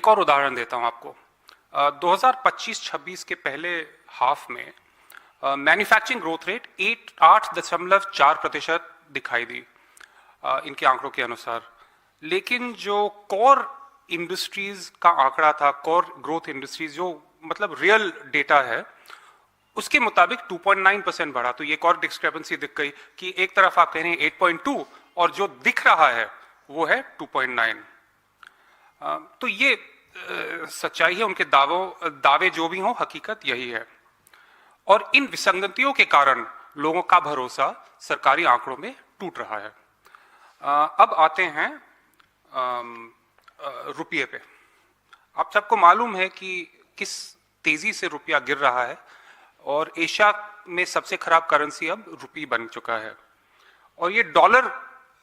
एक और उदाहरण देता हूं आपको। 2025-26 के पहले हाफ में मैन्युफैक्चरिंग ग्रोथ रेट 8.4% दिखाई दी इनके आंकड़ों के अनुसार, लेकिन जो कोर इंडस्ट्रीज का आंकड़ा था, कोर ग्रोथ इंडस्ट्रीज जो मतलब रियल डेटा है, उसके मुताबिक 2.9% बढ़ा। तो ये एक और डिस्क्रिपेंसी दिख गई कि एक तरफ आप कह रहे हैं 8.2 और जो दिख रहा है वो है 2.9। तो ये सच्चाई है, उनके दावे जो भी हों, हकीकत यही है। और इन विसंगतियों के कारण लोगों का भरोसा सरकारी आंकड़ों में टूट रहा है। अब आते हैं रुपये पे। आप सबको मालूम है कि किस तेजी से रुपया गिर रहा है और एशिया में सबसे खराब करेंसी अब रुपये बन चुका है। और ये डॉलर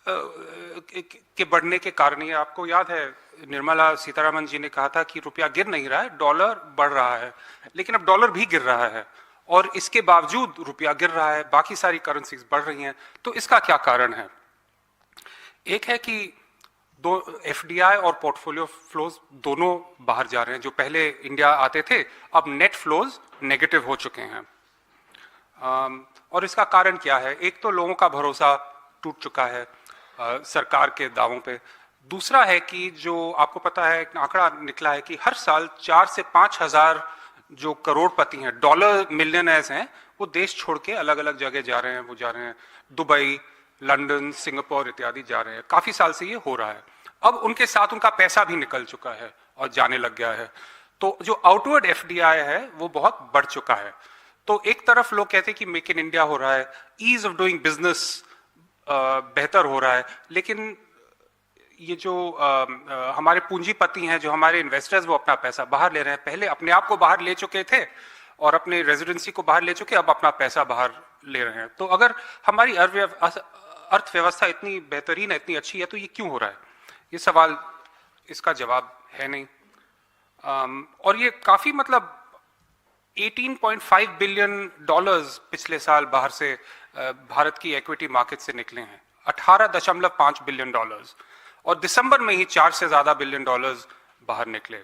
के बढ़ने के कारण, ये आपको याद है निर्मला सीतारमण जी ने कहा था कि रुपया गिर नहीं रहा है, डॉलर बढ़ रहा है। लेकिन अब डॉलर भी गिर रहा है और इसके बावजूद रुपया गिर रहा है, बाकी सारी करेंसीज बढ़ रही हैं। तो इसका क्या कारण है? एक है कि दो एफडीआई और पोर्टफोलियो फ्लोज दोनों बाहर जा रहे हैं। जो पहले इंडिया आते थे, अब नेट फ्लोज नेगेटिव हो चुके हैं। और इसका कारण क्या है? एक तो लोगों का भरोसा टूट चुका है सरकार के दावों पे। दूसरा है कि जो आपको पता है, आंकड़ा निकला है कि हर साल 4 से 5 हजार जो करोड़पति हैं, डॉलर मिलियनर्स हैं, वो देश छोड़ के अलग अलग जगह जा रहे हैं। वो जा रहे हैं दुबई, लंदन, सिंगापुर इत्यादि जा रहे हैं। काफी साल से ये हो रहा है। अब उनके साथ उनका पैसा भी निकल चुका है और जाने लग गया है। तो जो आउटवर्ड एफडीआई है वो बहुत बढ़ चुका है। तो एक तरफ लोग कहते हैं कि मेक इन इंडिया हो रहा है, ईज ऑफ डूइंग बिजनेस बेहतर हो रहा है, लेकिन ये जो हमारे पूंजीपति हैं, जो हमारे इन्वेस्टर्स, वो अपना पैसा बाहर ले रहे हैं। पहले अपने आप को बाहर ले चुके थे और अपने रेजिडेंसी को बाहर ले चुके, अब अपना पैसा बाहर ले रहे हैं। तो अगर हमारी अर्थव्यवस्था इतनी बेहतरीन है, इतनी अच्छी है, तो ये क्यों हो रहा है? ये सवाल, इसका जवाब है नहीं। और ये काफी मतलब 18.5 बिलियन डॉलर्स पिछले साल बाहर से भारत की इक्विटी मार्केट से निकले हैं। 18.5 बिलियन डॉलर्स, और दिसंबर में ही 4 से ज्यादा बिलियन डॉलर्स बाहर निकले।